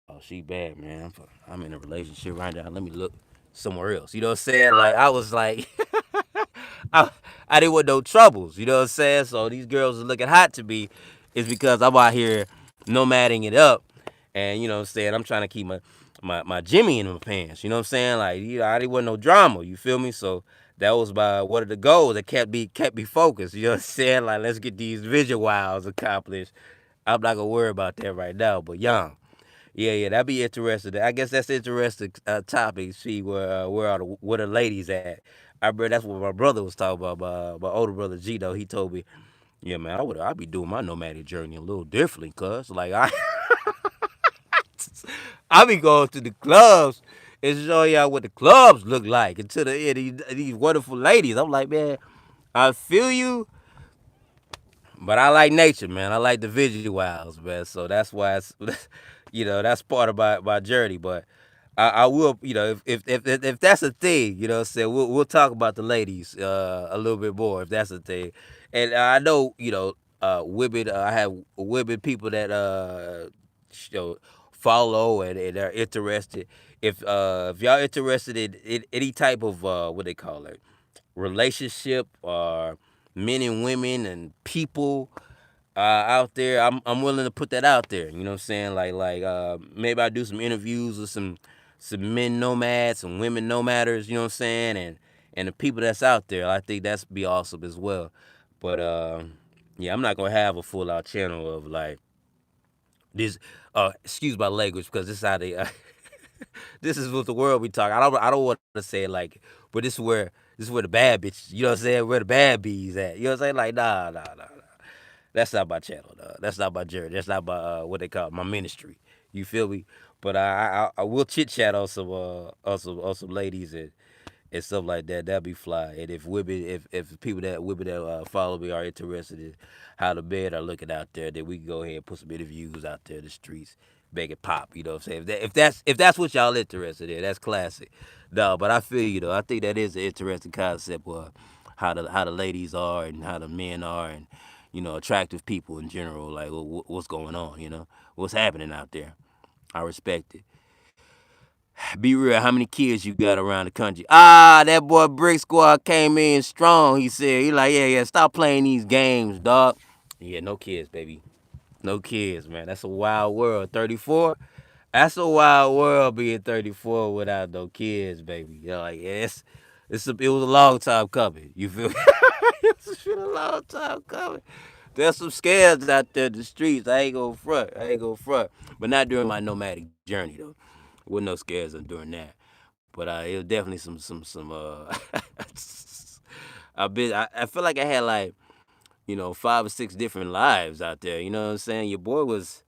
oh, she bad, man. I'm in a relationship right now. Let me look somewhere else. You know what I'm saying? Like I was like, I, I didn't want no troubles. You know what I'm saying? So these girls are looking hot to me, is because I'm out here nomading it up, and you know what I'm saying. I'm trying to keep my Jimmy in my pants. You know what I'm saying? Like I didn't want no drama. You feel me? So that was by one of the goals that kept me focused. You know what I'm saying? Like let's get these visuals accomplished. I'm not gonna worry about that right now. But young, yeah, that'd be interesting. I guess that's interesting topic. See where the ladies at. I bet that's what my brother was talking about. My older brother Gino, he told me, yeah, man, I'd be doing my nomadic journey a little differently, cuz like I be going to the clubs and show y'all what the clubs look like, and to these wonderful ladies. I'm like, man, I feel you, but I like nature, man. I like the visuals, man. So that's why it's, that's part of my journey. But I will, if that's a thing, you know, what I'm saying we'll talk about the ladies a little bit more if that's a thing. And I know, women. I have women people that you know follow and are interested. If y'all interested in any type of what they call it, relationship or men and women and people out there, I'm willing to put that out there. You know what I'm saying? Maybe I do some interviews with some men nomads, some women nomaders. You know what I'm saying? And the people that's out there, I think that's be awesome as well. But yeah, I'm not gonna have a full out channel of like this. Excuse my language because this is how they. This is what the world we talk. I don't want to say it like, but this is where the bad bitches. You know what I'm saying? Where the bad bees at? You know what I'm saying? Like nah. That's not my channel, dog. That's not my journey. That's not my what they call it, my ministry. You feel me? But I will chit chat on some on some ladies and stuff like that. That'd be fly. And if people that follow me are interested in how the men are looking out there, then we can go ahead and put some interviews out there in the streets, make it pop. You know what I'm saying? If that's what y'all interested in, that's classic. No, but I feel you though. I think that is an interesting concept. How the ladies are and how the men are and attractive people in general. Like what's going on? What's happening out there. I respect it. Be real, how many kids you got around the country? That boy Brick Squad came in strong. He said, he like, yeah, stop playing these games, dog. Yeah, no kids, baby. No kids, man. That's a wild world. 34? That's a wild world being 34 without no kids, baby. Like, yeah, it was a long time coming. You feel me? It's been a long time coming. There's some scares out there in the streets. I ain't gonna front. But not during my nomadic journey, though. With no scares during that. But it was definitely some. I feel like I had like 5 or 6 different lives out there. You know what I'm saying? Your boy was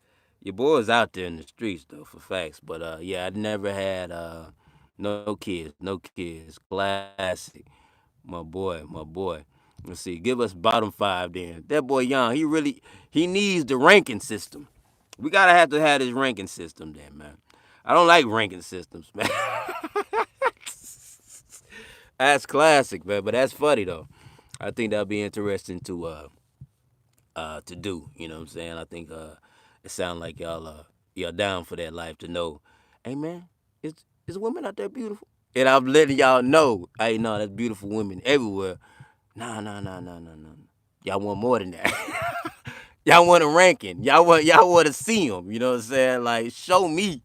out there in the streets though for facts. But yeah, I never had no kids. Classic, my boy. Let's see. Give us bottom 5 then. That boy Young, he needs the ranking system. We gotta have to have this ranking system then, man. I don't like ranking systems, man. That's classic, man. But that's funny though. I think that'll be interesting to do. You know what I'm saying? I think it sounds like y'all down for that life to know. Hey man, is women out there beautiful? And I'm letting y'all know. Hey, no, that's beautiful women everywhere. Nah. Y'all want more than that. Y'all want a ranking. Y'all want to see them. You know what I'm saying? Like show me.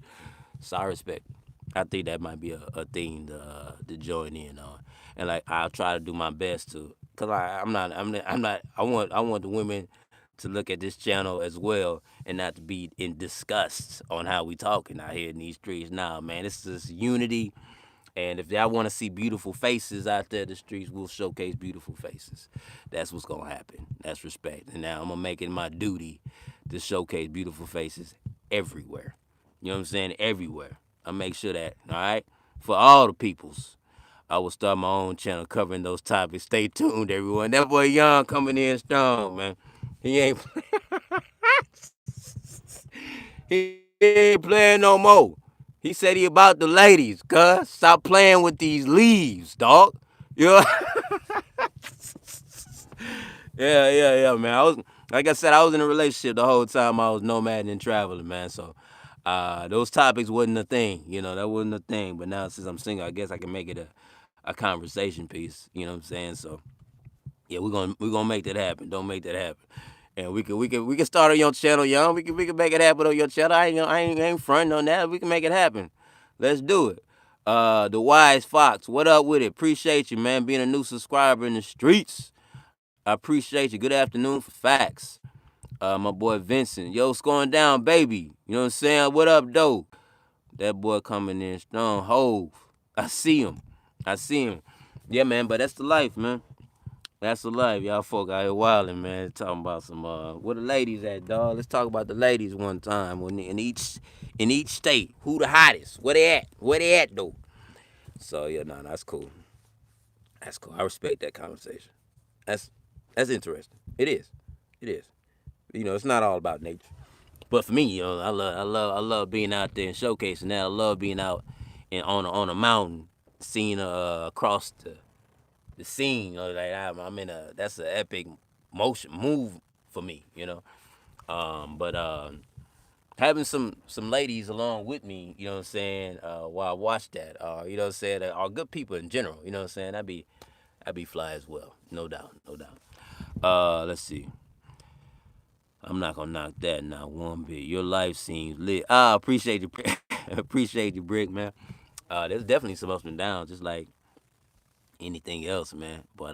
So I respect. I think that might be a thing to join in on, and like I'll try to do my best to, cause I'm not. I want the women to look at this channel as well and not to be in disgust on how we talking out here in these streets. Nah, man, this is unity. And if y'all want to see beautiful faces out there in the streets, we'll showcase beautiful faces. That's what's gonna happen. That's respect. And now I'm gonna make it my duty to showcase beautiful faces everywhere. You know what I'm saying? Everywhere. I make sure that, all right? For all the peoples. I will start my own channel covering those topics. Stay tuned, everyone. That boy Young coming in strong, man. He ain't he ain't playing no more. He said he about the ladies, cuz. Stop playing with these leaves, dog. You know? Yeah, man. Like I said, I was in a relationship the whole time I was nomading and traveling, man. So those topics wasn't a thing. That wasn't a thing. But now since I'm single, I guess I can make it a conversation piece. You know what I'm saying? So yeah, we're gonna make that happen. Don't make that happen. And we can start on your channel, young. We can make it happen on your channel. I ain't fronting on that. We can make it happen. Let's do it. The Wise Fox, what up with it? Appreciate you, man, being a new subscriber in the streets. I appreciate you. Good afternoon for facts. My boy Vincent. Yo, what's going down, baby? You know what I'm saying? What up, though? That boy coming in strong. Hove. I see him. Yeah, man, but that's the life, man. That's the life. Y'all folk out here wilding, man. Talking about some where the ladies at, dog. Let's talk about the ladies one time. In each state, who the hottest? Where they at? Where they at though? So yeah, nah, that's cool. That's cool. I respect that conversation. That's that's interesting. It is. It is. It's not all about nature. But for me, I love being out there and showcasing that. I love being out on a mountain, seeing across the scene. Like I'm in a that's an epic motion move for me. But having some ladies along with me, you know what I'm saying, while I watch that, you know what I'm saying, are good people in general. You know what I'm saying? I'd be fly as well. No doubt, no doubt. Let's see. I'm not gonna knock that not one bit. Your life seems lit. Appreciate you, appreciate you, Brick, man. There's definitely some ups and downs, just like anything else, man. But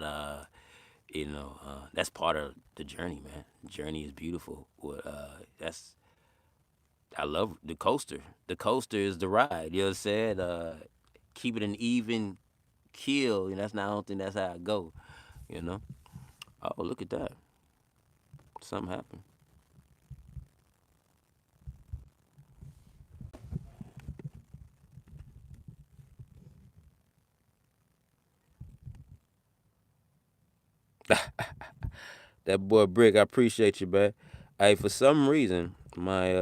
that's part of the journey, man. The journey is beautiful. That's I love the coaster. The coaster is the ride. You know what I'm saying? Keep it an even keel. That's not. I don't think that's how I go. You know. Oh, look at that. Something happened. That boy Brick, I appreciate you, man. Hey, for some reason, my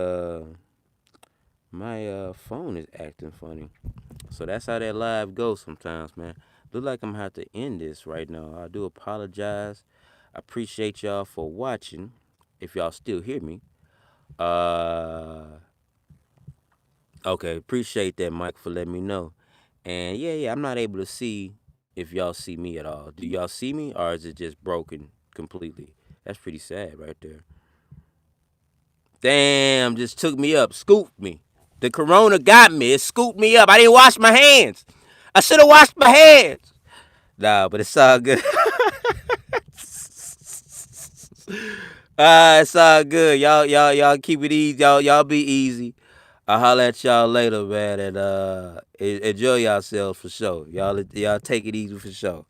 phone is acting funny. So that's how that live goes sometimes, man. Look like I'm gonna have to end this right now. I do apologize. I appreciate y'all for watching. If y'all still hear me. Uh okay, appreciate that, Mike, for letting me know. And yeah, I'm not able to see if y'all see me at all. Do y'all see me or is it just broken completely? That's pretty sad right there. Damn, just took me up, scooped me. The corona got me. It scooped me up. I didn't wash my hands. I should have washed my hands. Nah, but it's all good. It's all good. Y'all keep it easy. Y'all be easy. I'll holler at y'all later, man, and enjoy yourselves for sure. Y'all take it easy for sure.